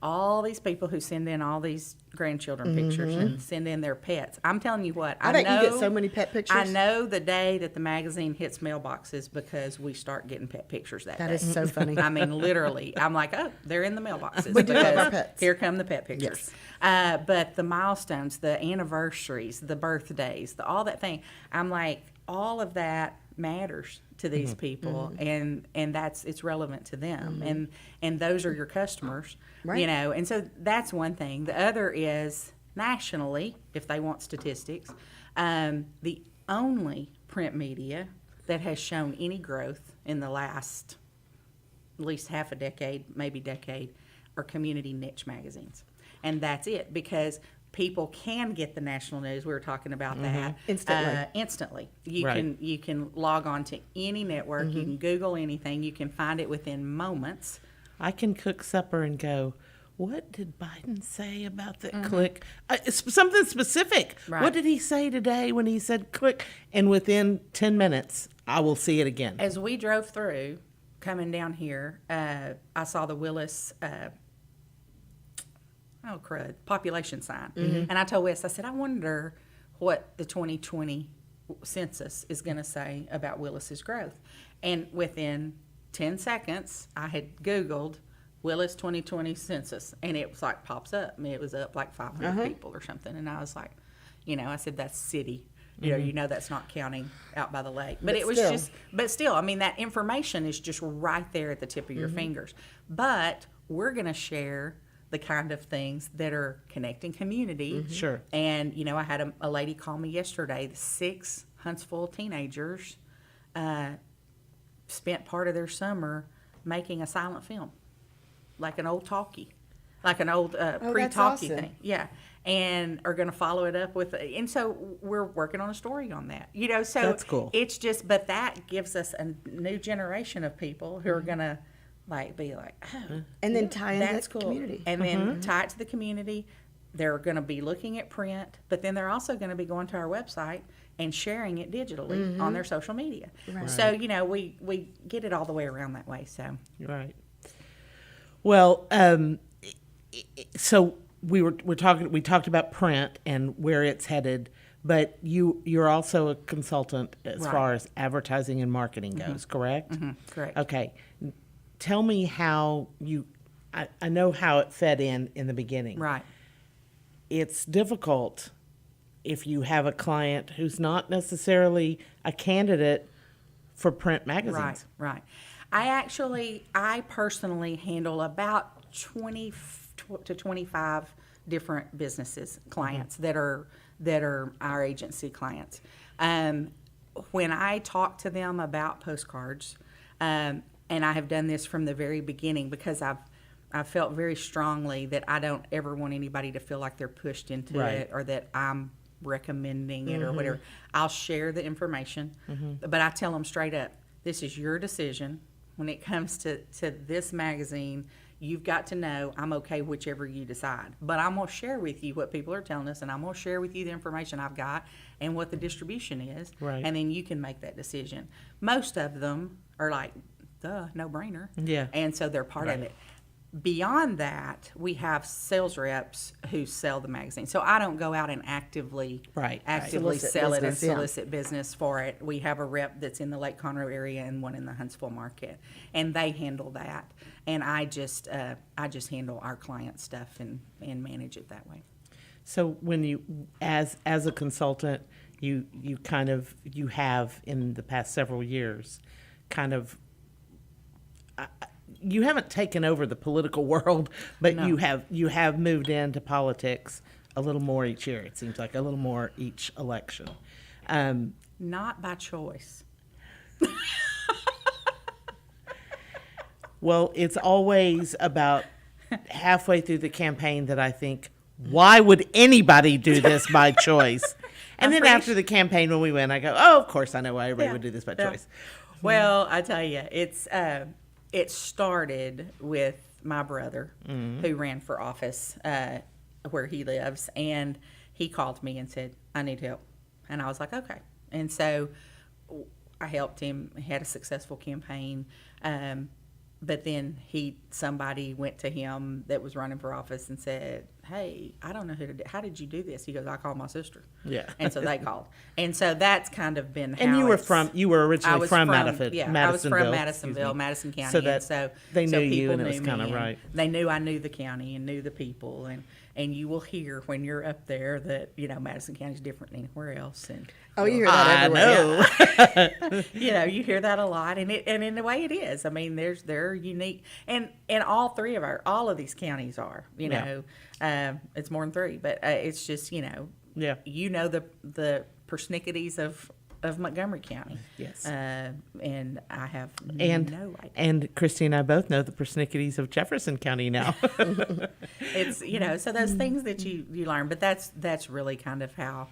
All these people who send in all these grandchildren pictures and send in their pets. I'm telling you what, I bet know you get so many pet pictures. I know the day that the magazine hits mailboxes because we start getting pet pictures that day. That is so funny. I mean, literally, I'm like, oh, they're in the mailboxes. We do love because our pets. Here come the pet pictures. Yes. But the milestones, the anniversaries, the birthdays, all that thing, I'm like, all of that matters to these people, and it's relevant to them, and those are your customers, right. And so that's one thing. The other is nationally, if they want statistics, the only print media that has shown any growth in the last at least half a decade, maybe decade, are community niche magazines, and that's it, because people can get the national news. We were talking about that instantly. You can log on to any network. You can Google anything. You can find it within moments. I can cook supper and go, what did Biden say about the click? It's something specific. Right. What did he say today when he said click? And within 10 minutes, I will see it again. As we drove through, coming down here, I saw the Willis population sign. And I told Wes, I said, I wonder what the 2020 census is going to say about Willis's growth. And within 10 seconds, I had Googled Willis 2020 census, and it was pops up. I mean, it was up like 500 people or something. And I was like, I said, that's city. you know that's not counting out by the lake. But it was still. but still, I mean, that information is just right there at the tip of your fingers. But we're going to share the kind of things that are connecting community. Sure. And, I had a lady call me yesterday. The 6 Huntsville teenagers spent part of their summer making a silent film, like an old talkie, like an old pre-talkie awesome. thing. Yeah. And are going to follow it up with, and so we're working on a story on that, so That's cool. It's just, but that gives us a new generation of people who are going to be like, oh, And then tie into that's the cool. community. And then tie it to the community. They're going to be looking at print, but then they're also going to be going to our website and sharing it digitally on their social media. Right. So, we get it all the way around that way. So, Right. Well, so we talked about print and where it's headed, but you're also a consultant as Right. far as advertising and marketing goes, correct? Correct. Okay. Tell me how I know how it fed in the beginning. Right. It's difficult if you have a client who's not necessarily a candidate for print magazines. Right. I personally handle about 20 to 25 different businesses, clients that are our agency clients. When I talk to them about postcards, and I have done this from the very beginning because I felt very strongly that I don't ever want anybody to feel like they're pushed into Right. it or that I'm recommending it or whatever. I'll share the information, but I tell them straight up, this is your decision. When it comes to this magazine, you've got to know I'm okay whichever you decide. But I'm going to share with you what people are telling us, and I'm going to share with you the information I've got and what the distribution is, Right. and then you can make that decision. Most of them are like, duh, no-brainer. Yeah. And so they're part of Right. it. Beyond that, we have sales reps who sell the magazine. So I don't go out and actively Solicit sell it and business, yeah. solicit business for it. We have a rep that's in the Lake Conroe area and one in the Huntsville market, and they handle that. And I just handle our client stuff and manage it that way. So when you, as a consultant, you have in the past several years, kind of, you haven't taken over the political world, but No. you have moved into politics a little more each year. It seems like a little more each election. Not by choice. Well, it's always about halfway through the campaign that I think, why would anybody do this by choice? And then after the campaign, when we win, I go, oh, of course I know why everybody would do this by choice. Well, I tell you, it started with my brother who ran for office where he lives, and he called me and said, I need help. And I was like, okay. And so I helped him. He had a successful campaign. But then somebody went to him that was running for office and said, hey, I don't know how did you do this? He goes, I called my sister. Yeah. And so they called. And so that's kind of been how And you were originally from Madisonville. Yeah, I was from Madisonville, Madison County. So that and so they knew you, people and it was knew kind of me, and right. They knew I knew the county and knew the people. And you will hear when you're up there that, Madison County is different than anywhere else. And Oh, you hear that everywhere. know. You hear that a lot, and in the way it is. I mean, they're unique, and all of these counties are. It's more than 3, but it's just Yeah. the persnicketies of Montgomery County. Yes. And I have no idea. And Kristi and I both know the persnicketies of Jefferson County now. It's so those things that you learn, but that's really kind of how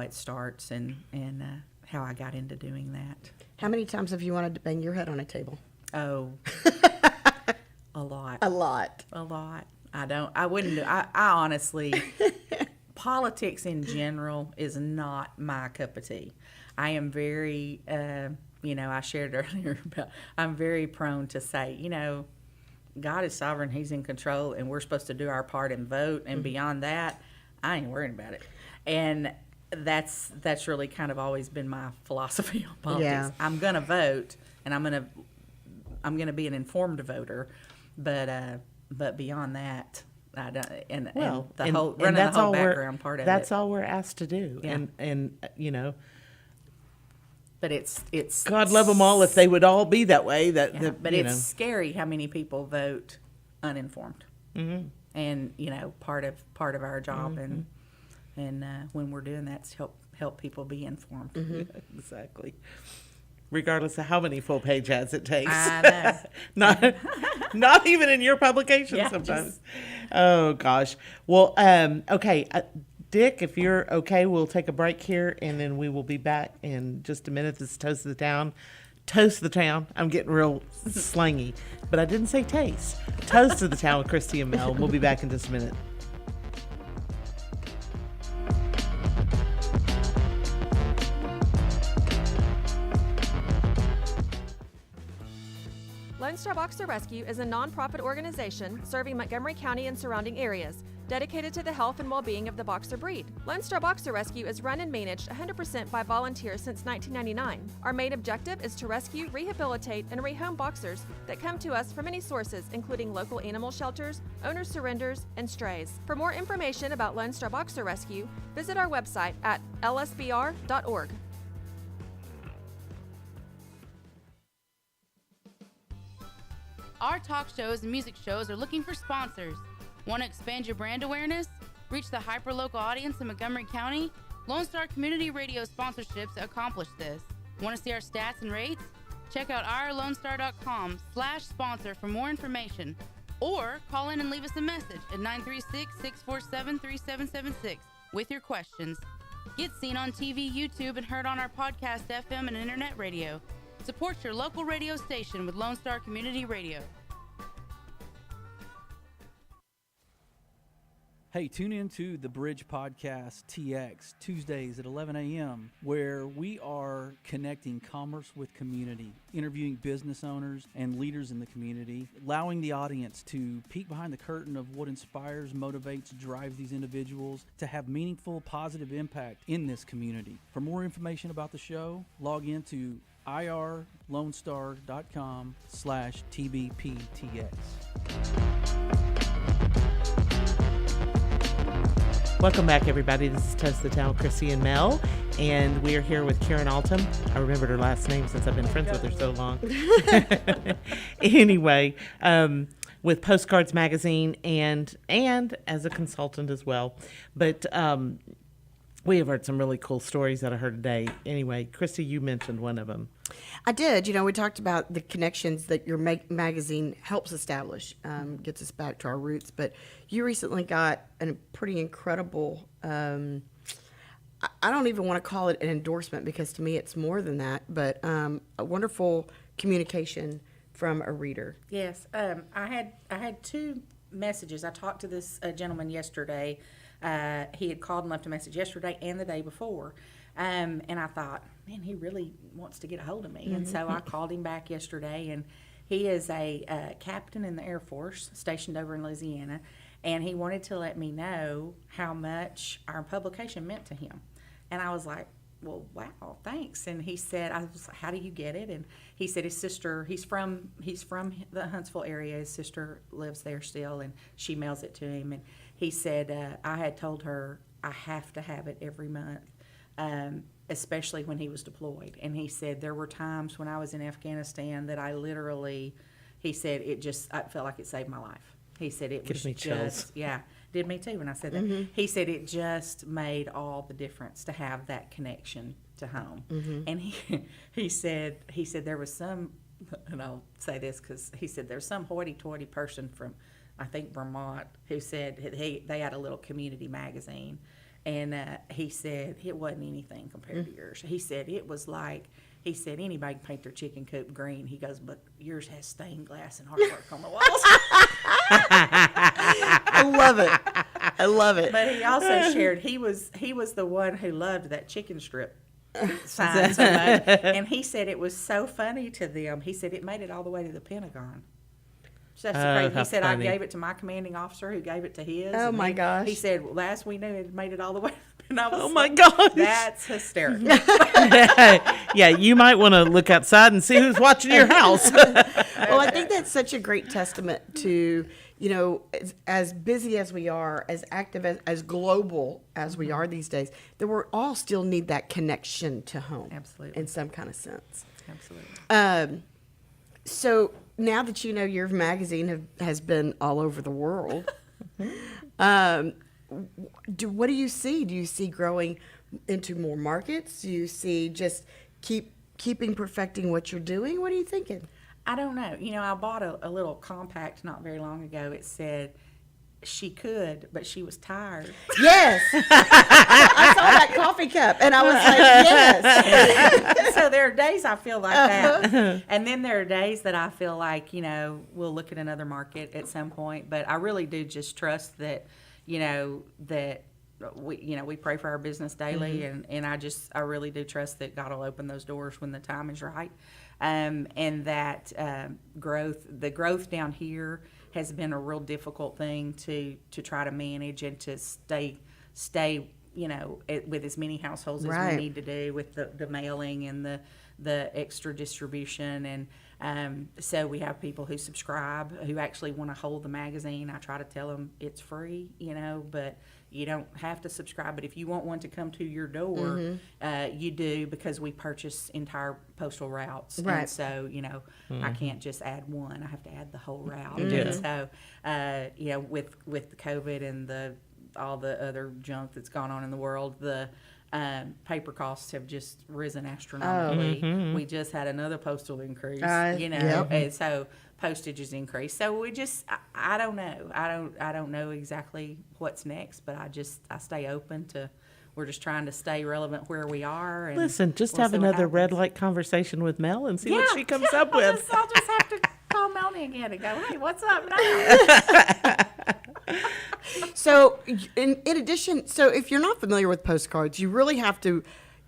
it starts and how I got into doing that. How many times have you wanted to bang your head on a table? Oh, a lot. A lot. A lot. I wouldn't. I honestly, politics in general is not my cup of tea. I am very, I shared earlier about, I'm very prone to say, God is sovereign, He's in control, and we're supposed to do our part and vote, and beyond that, I ain't worrying about it. And that's really kind of always been my philosophy on politics. Yeah. I'm gonna vote, and I'm gonna be an informed voter, but beyond that, I don't, and Well, the whole running that's the whole all background part of that's it. all we're asked to do. Yeah. And you know, But it's God love them all if they would all be that way. But it's scary how many people vote uninformed, and part of our job and when we're doing that, to help people be informed. Exactly. Regardless of how many full page ads it takes. I know. not even in your publication Yeah, sometimes. Oh gosh. Well, okay. Dick, if you're okay, we'll take a break here and then we will be back in just a minute. This is Toast of the Town. Toast of the Town. I'm getting real slangy, but I didn't say taste. Toast of the Town with Kristi and Mel. We'll be back in just a minute. Lone Star Boxer Rescue is a nonprofit organization serving Montgomery County and surrounding areas, dedicated to the health and well-being of the boxer breed. Lone Star Boxer Rescue is run and managed 100% by volunteers since 1999. Our main objective is to rescue, rehabilitate, and rehome boxers that come to us from many sources, including local animal shelters, owner surrenders, and strays. For more information about Lone Star Boxer Rescue, visit our website at lsbr.org. Our talk shows and music shows are looking for sponsors. Want to expand your brand awareness? Reach the hyper-local audience in Montgomery County? Lone Star Community Radio sponsorships accomplish this. Want to see our stats and rates? Check out ourlonestar.com/sponsor for more information. Or call in and leave us a message at 936-647-3776 with your questions. Get seen on TV, YouTube, and heard on our podcast, FM, and internet radio. Support your local radio station with Lone Star Community Radio. Hey, tune in to the Bridge Podcast TX Tuesdays at 11 a.m., where we are connecting commerce with community, interviewing business owners and leaders in the community, allowing the audience to peek behind the curtain of what inspires, motivates, drives these individuals to have meaningful, positive impact in this community. For more information about the show, log into irlonestar.com/TBPTX. Welcome back, everybody. This is Toast of the Town with Kristi and Mel, and we are here with Karen Altum. I remembered her last name since I've been friends with her so long. Anyway, with Postcards Magazine and as a consultant as well. But we have heard some really cool stories that I heard today. Anyway, Kristi, you mentioned one of them. I did. We talked about the connections that your magazine helps establish, gets us back to our roots. But you recently got a pretty incredible, I don't even want to call it an endorsement because to me it's more than that, but a wonderful communication from a reader. Yes. I had two messages. I talked to this gentleman yesterday. He had called and left a message yesterday and the day before. And I thought, man, he really wants to get a hold of me. Mm-hmm. And so I called him back yesterday, and he is a captain in the Air Force stationed over in Louisiana, and he wanted to let me know how much our publication meant to him. And I was like, well, wow, thanks. And he said, I was like, how do you get it? And he said his sister, he's from the Huntsville area. His sister lives there still, and she mails it to him. And he said, I had told her I have to have it every month. Especially when he was deployed. And he said there were times when I was in Afghanistan that I literally, he said, I felt like it saved my life. He said it was just, yeah, did me too when I said that. Mm-hmm. He said it just made all the difference to have that connection to home. Mm-hmm. And he said there was some, and I'll say this because he said there's some hoity-toity person from, I think, Vermont, who said they had a little community magazine. And he said it wasn't anything compared to yours. He said it was like, anybody can paint their chicken coop green. He goes, but yours has stained glass and artwork on the walls. I love it. But he also shared he was the one who loved that chicken strip sign so much. And he said it was so funny to them. He said it made it all the way to the Pentagon. That's crazy. He said, funny. I gave it to my commanding officer who gave it to his. Oh, my gosh. He said, well, last we knew, it made it all the way. And I was my gosh. That's hysterical. Yeah, you might want to look outside and see who's watching your house. Well, I think that's such a great testament to, you know, as busy as we are, as active, as global as we are these days, that we all still need that connection to home. Absolutely. In some kind of sense. Absolutely. So now that you know your magazine has been all over the world, what do you see? Do you see growing into more markets? Do you see just keeping perfecting what you're doing? What are you thinking? I don't know. You know, I bought a little compact not very long ago. It said, "She could, but she was tired." Yes. I saw that coffee cup, and I was like, yes. So there are days I feel like that. And then there are days that I feel like, you know, we'll look at another market at some point. But I really do just trust that, you know, that we pray for our business daily. And I really do trust that God will open those doors when the time is right. And that the growth down here has been a real difficult thing to try to manage and to stay you know, with as many households as we need to do with the mailing and the extra distribution. And so we have people who subscribe who actually want to hold the magazine. I try to tell them it's free, you know, but you don't have to subscribe. But if you want one to come to your door, you do, because we purchase entire postal routes. Right. And so, you know, I can't just add one. I have to add the whole route. And so, you know, with the COVID and all the other junk that's gone on in the world, the paper costs have just risen astronomically. We just had another postal increase, you know, and so postage has increased. So we just, I don't know. I don't know exactly what's next, but I stay open to. We're just trying to stay relevant where we are. And Listen, just we'll have see what another red happens. light conversation with Mel and see what she comes up with. I'll just have to call Melanie again and go, "Hey, what's up now?" So, in addition, so if you're not familiar with postcards, you really have to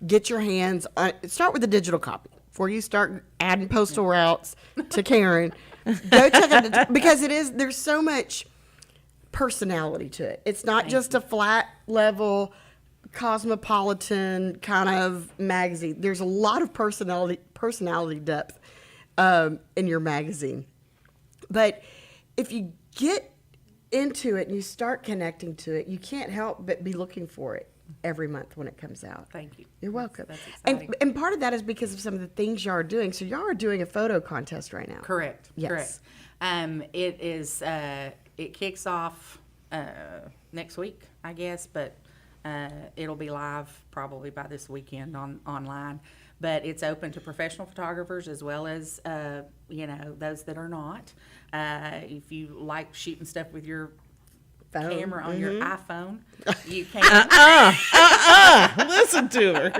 get your hands on, start with a digital copy before you start adding postal routes to Karen. Go check out because there's so much personality to it. It's not just a flat level cosmopolitan kind of magazine. There's a lot of personality depth in your magazine. But if you get into it and you start connecting to it, you can't help but be looking for it every month when it comes out. Thank you. You're welcome. That's exciting. And part of that is because of some of the things y'all are doing. So y'all are doing a photo contest right now. Correct. Yes. Correct. It is. It kicks off next week, I guess, but it'll be live probably by this weekend online. But it's open to professional photographers as well as you know, those that are not. If you like shooting stuff with your camera on your iPhone, you can. Listen to her.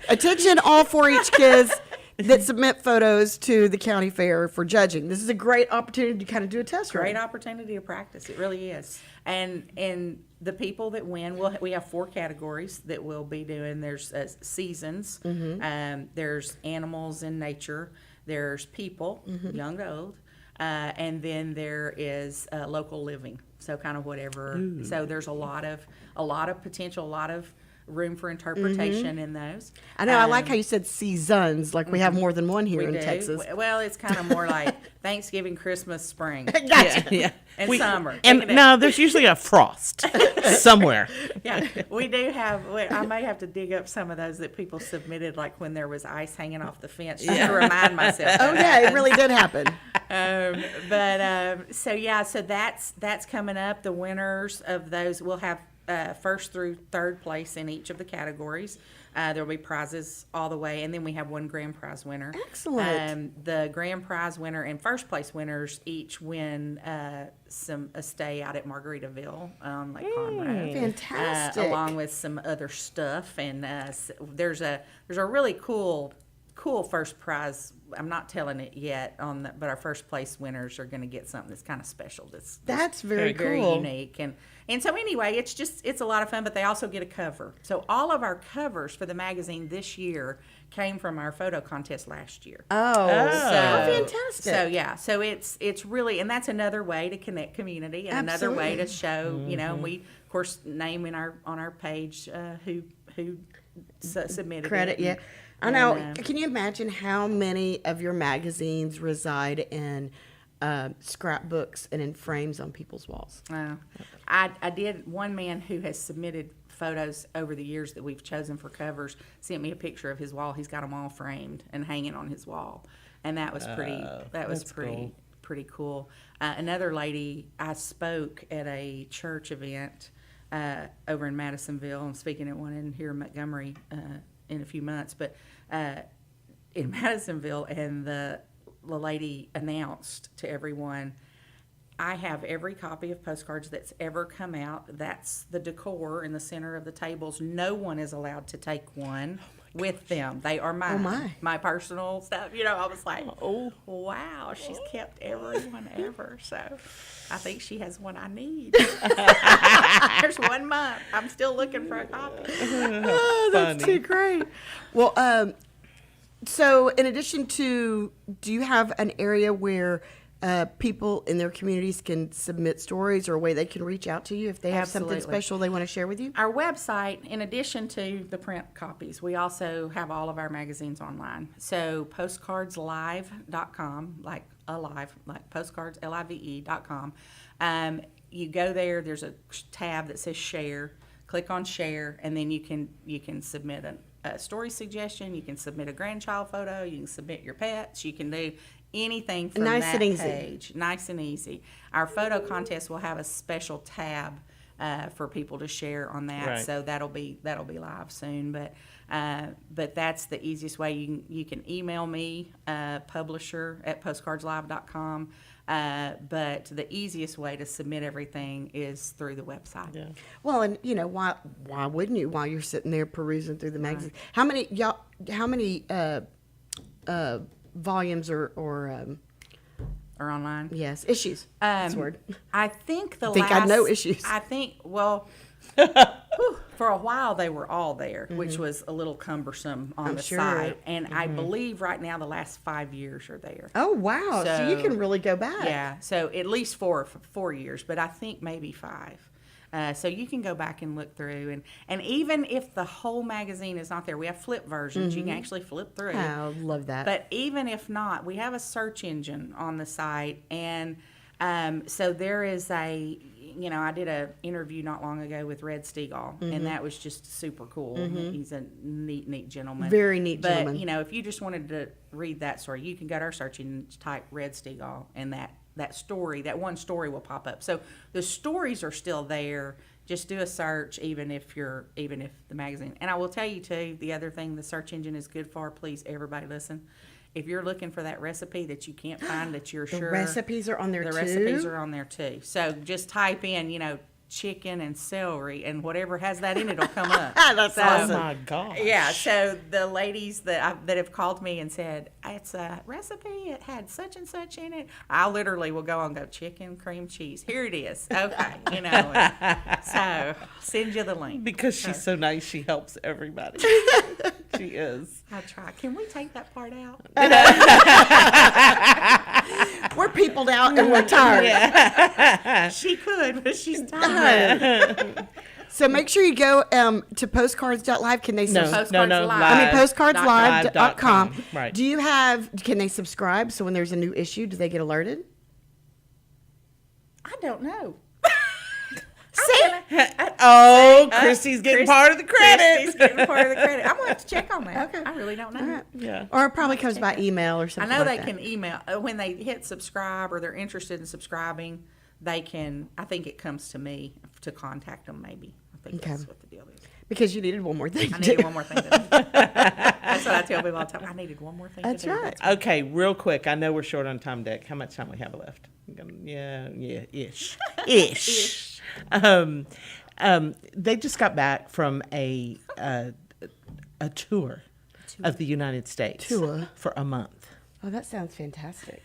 Attention, all 4-H kids that submit photos to the county fair for judging. This is a great opportunity to kind of do a test run. Great opportunity to practice. It really is. And the people that win, we have 4 categories that we'll be doing. There's seasons. There's animals and nature. There's people, young to old. And then there is local living. So kind of whatever. Ooh. So there's a lot of potential, a lot of room for interpretation in those. I know. I like how you said seasons, like we have more than one here in Texas. Well, it's kind of more like Thanksgiving, Christmas, spring. Gotcha. Yeah. And summer. And no, there's usually a frost somewhere. Yeah, we do have. I may have to dig up some of those that people submitted, like when there was ice hanging off the fence, just to remind myself. Oh yeah, it really did happen. So that's coming up. The winners of those will have first through third place in each of the categories. There will be prizes all the way, and then we have one grand prize winner. Excellent. The grand prize winner and first place winners each win a stay out at Margaritaville on Lake Conroe. Fantastic. Along with some other stuff, and there's a really cool first prize. I'm not telling it yet but our first place winners are going to get something that's kind of special. That's very cool. Very unique. And so anyway, it's a lot of fun, but they also get a cover. So all of our covers for the magazine this year came from our photo contest last year. Oh, fantastic. So yeah, so it's really, and that's another way to connect community and another way to show, you know, we of course name on our page who submitted credit, it. yeah. I know. Can you imagine how many of your magazines reside in scrapbooks and in frames on people's walls. I did. One man who has submitted photos over the years that we've chosen for covers sent me a picture of his wall. He's got them all framed and hanging on his wall, and that was pretty. Pretty cool. Another lady, I spoke at a church event over in Madisonville. I'm speaking at one in here in Montgomery in a few months, but in Madisonville, and the lady announced to everyone, I have every copy of postcards that's ever come out. That's the decor in the center of the tables. No one is allowed to take one with them. They are mine. My personal stuff. I was like, wow, she's kept every one ever. So I think she has one I need. There's 1 month. I'm still looking for a copy. That's too great. Well, so in addition to, do you have an area where people in their communities can submit stories, or a way they can reach out to you if they have something special they want to share with you? Our website, in addition to the print copies, we also have all of our magazines online. So POSTCARDSlive.com, like alive, like postcards, live.com. You go there, there's a tab that says share. Click on share, and then you can submit a story suggestion. You can submit a grandchild photo. You can submit your pets. You can do anything from that page. Nice and easy. Our photo contest will have a special tab for people to share on that. Right. So that'll be live soon. But that's the easiest way. You can email me, publisher@postcardslive.com. But the easiest way to submit everything is through the website. Yeah. Well, and why wouldn't you, while you're sitting there perusing through the magazine? Right. How many volumes or online? Yes, issues. That's the word. I think I know issues. For a while they were all there, which was a little cumbersome on the site. And I believe right now the last 5 years are there. Oh, wow. So you can really go back. Yeah, so at least 4 years, but I think maybe 5. So you can go back and look through. And even if the whole magazine is not there, we have flip versions. You can actually flip through. I love that. But even if not, we have a search engine on the site. And so there is I did an interview not long ago with 𝗣𝗢𝗦𝗧𝗖𝗔𝗥𝗗𝗦, and that was just super cool. He's a neat gentleman. Very neat gentleman. But, if you just wanted to read that story, you can go to our search and type 𝗣𝗢𝗦𝗧𝗖𝗔𝗥𝗗𝗦, and that story, that one story will pop up. So the stories are still there. Just do a search, even if the magazine. And I will tell you, too, the other thing the search engine is good for, please, everybody listen. If you're looking for that recipe that you can't find, that you're sure. The recipes are on there, too? The recipes are on there, too. So just type in, chicken and celery, and whatever has that in it will come up. That's awesome. Oh, my gosh. Yeah, so the ladies that have called me and said, it's a recipe, it had such and such in it, I literally will go and go, chicken, cream cheese. Here it is. Okay, so send you the link. Because she's so nice, she helps everybody. She is. I try. Can we take that part out? We're peopled out and we're tired. Yeah. She could, but she's tired. So make sure you go to postcards.live. Can they subscribe? No, live. I mean, postcardslive.com. Right. Can they subscribe? So when there's a new issue, do they get alerted? I don't know. Kristi's getting part of the credit. Kristi's getting part of the credit. I'm going to have to check on that. Okay. I really don't know. Right. Yeah. Or it probably comes by email or something. I know like they that. can email. When they hit subscribe or they're interested in subscribing, they can, I think it comes to me to contact them maybe. I think that's what the deal is. Because you needed one more thing. I needed one more thing to do. That's what I tell people all the time. I needed one more thing to do. That's right. Okay, real quick. I know we're short on time, Dick. How much time we have left? Ish. They just got back from a tour of the United States for a month. Oh, that sounds fantastic.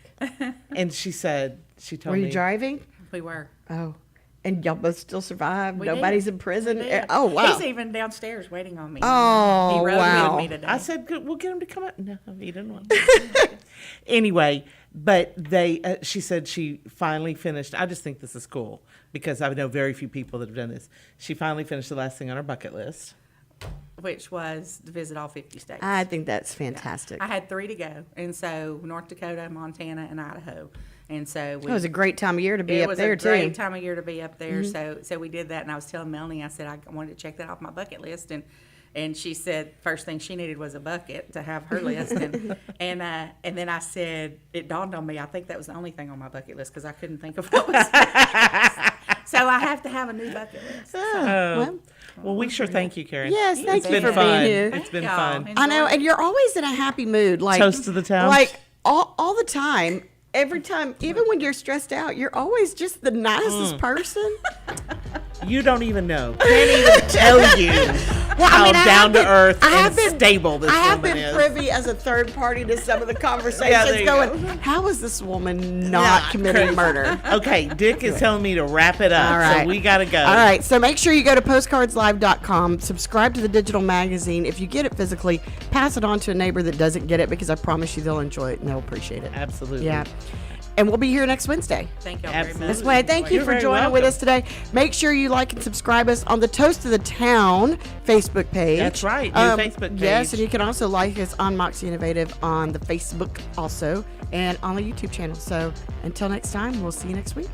And she told me. Were you driving? We were. Oh. And y'all both still survived? We Nobody's did. in prison? We did. Oh, wow. He's even downstairs waiting on me. Oh, he rode wow. with me today. I said, good, we'll get him to come up. No, he didn't want to. Anyway, but she said she finally finished. I just think this is cool because I know very few people that have done this. She finally finished the last thing on her bucket list, which was to visit all 50 states. I think that's fantastic. I had 3 to go. And so North Dakota, Montana, and Idaho. And so It was a great time of year to be it up was there a too. great time of year to be up there. Mhm. So we did that, and I was telling Melanie, I said I wanted to check that off my bucket list, and she said first thing she needed was a bucket to have her list, and then I said it dawned on me, I think that was the only thing on my bucket list because I couldn't think of what was. So I have to have a new bucket list. Well, we sure thank you, Karen. Yes, thank you been for fun. being here. It's been Y'all. fun. I know, and you're always in a happy mood. Like Toast to the town. Like all the time. Every time, even when you're stressed out, you're always just the nicest person. You don't even know. Can't even tell you how down to earth and stable this I have woman been is. privy as a third party to some of the conversations there you going, go. how is this woman not committing crazy. murder? Okay, Dick is telling me to wrap it up, All right. so we got to go. All right, so make sure you go to postcardslive.com, subscribe to the digital magazine. If you get it physically, pass it on to a neighbor that doesn't get it because I promise you they'll enjoy it and they'll appreciate it. Absolutely. Yeah. And we'll be here next Wednesday. Thank y'all very much. This way, thank you You're for very joining with welcome. us today. Make sure you like and subscribe us on the Toast of the Town Facebook page. That's right, new Facebook page. Yes, and you can also like us on Moxie Innovative on the Facebook also, and on the YouTube channel. So until next time, we'll see you next week.